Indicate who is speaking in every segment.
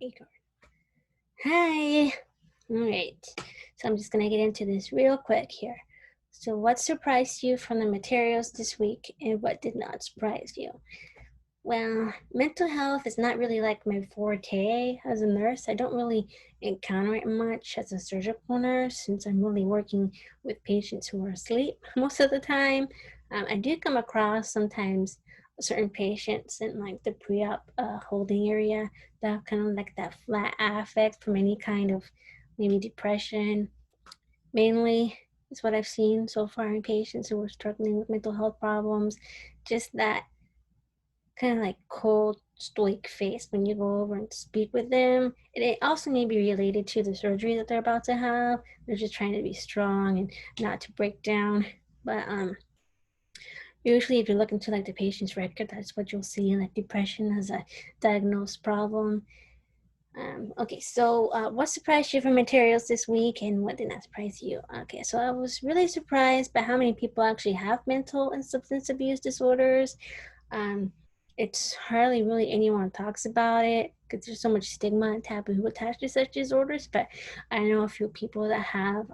Speaker 1: ID card. Hi. All right. So I'm just going to get into this real quick here. So what surprised you from the materials this week and what did not surprise you? Well, mental health is not really like my forte as a nurse. I don't really encounter it much as a surgical nurse since I'm really working with patients who are asleep most of the time. I do come across sometimes certain patients in like the pre-op holding area that have kind of like that flat affect from any kind of maybe depression. Mainly is what I've seen so far in patients who are struggling with mental health problems. Just that kind of like cold, stoic face when you go over and speak with them. And it also may be related to the surgery that they're about to have. They're just trying to be strong and not to break down. But usually if you look into like the patient's record, that's what you'll see, like depression as a diagnosed problem. Okay, so what surprised you from materials this week and what did not surprise you? Okay, so I was really surprised by how many people actually have mental and substance abuse disorders. Um, it's hardly really anyone talks about it because there's so much stigma and taboo attached to such disorders, but I know a few people that have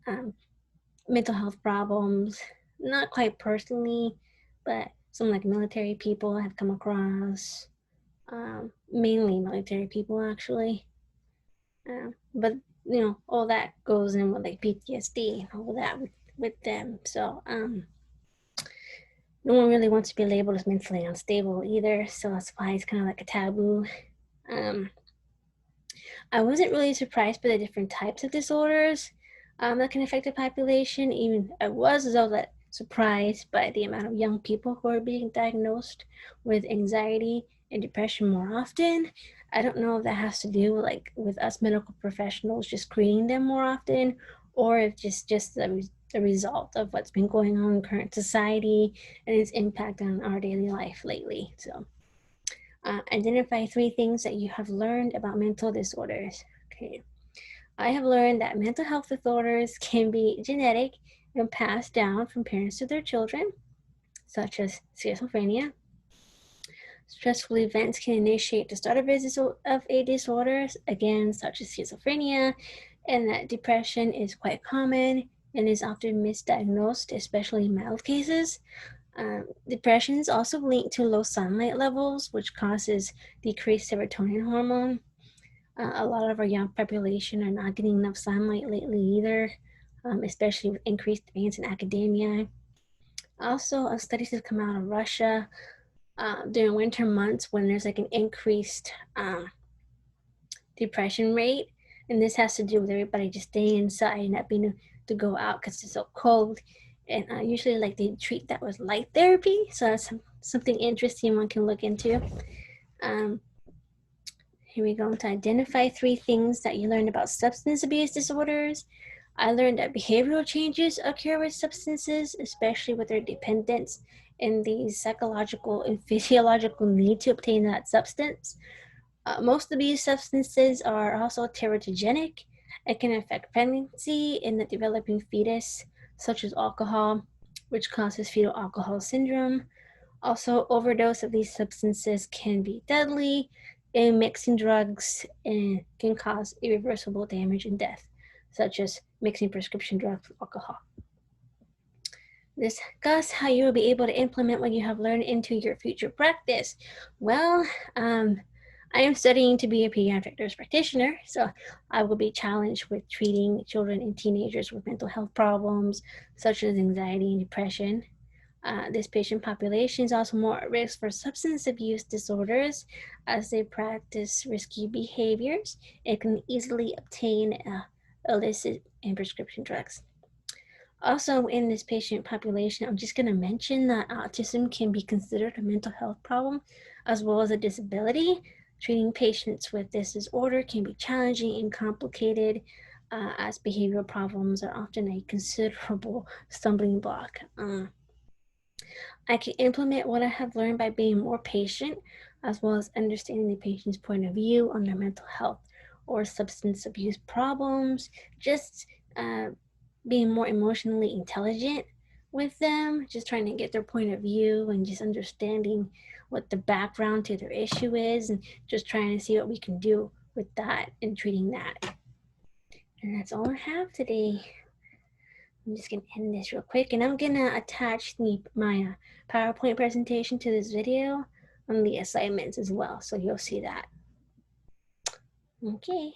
Speaker 1: um, mental health problems, not quite personally, but some like military people have come across, mainly military people actually. But you know, all that goes in with like PTSD and all that with them. So no one really wants to be labeled as mentally unstable either. So that's why it's kind of like a taboo. Um, I wasn't really surprised by the different types of disorders that can affect the population. Even I was though that surprised by the amount of young people who are being diagnosed with anxiety and depression more often. I don't know if that has to do like with us medical professionals just screening them more often, or if just the result of what's been going on in current society and its impact on our daily life lately. So identify 3 things that you have learned about mental disorders. Okay. I have learned that mental health disorders can be genetic and passed down from parents to their children, such as schizophrenia. Stressful events can initiate the start of a disorder, again, such as schizophrenia, and that depression is quite common and is often misdiagnosed, especially in mild cases. Depression is also linked to low sunlight levels, which causes decreased serotonin hormone. A lot of our young population are not getting enough sunlight lately either, especially with increased demands in academia. Also, studies have come out of Russia during winter months when there's like an increased depression rate, and this has to do with everybody just staying inside and not being able to go out because it's so cold. And usually, like they treat that with light therapy, so that's something interesting one can look into. Um, Here we go. To identify 3 things that you learned about substance abuse disorders. I learned that behavioral changes occur with substances, especially with their dependence and the psychological and physiological need to obtain that substance. Most of these substances are also teratogenic and can affect pregnancy in the developing fetus, such as alcohol, which causes fetal alcohol syndrome. Also, overdose of these substances can be deadly, and mixing drugs can cause irreversible damage and death, such as mixing prescription drugs with alcohol. Discuss how you will be able to implement what you have learned into your future practice. Well, I am studying to be a pediatric nurse practitioner, so I will be challenged with treating children and teenagers with mental health problems such as anxiety and depression. This patient population is also more at risk for substance abuse disorders as they practice risky behaviors and can easily obtain illicit and prescription drugs. Also, in this patient population, I'm just going to mention that autism can be considered a mental health problem as well as a disability. Treating patients with this disorder can be challenging and complicated as behavioral problems are often a considerable stumbling block. I can implement what I have learned by being more patient, as well as understanding the patient's point of view on their mental health or substance abuse problems, just being more emotionally intelligent with them, just trying to get their point of view and just understanding what the background to their issue is, and just trying to see what we can do with that and treating that. And that's all I have today. I'm just gonna end this real quick, and I'm gonna attach my PowerPoint presentation to this video on the assignments as well, so you'll see that. Okay.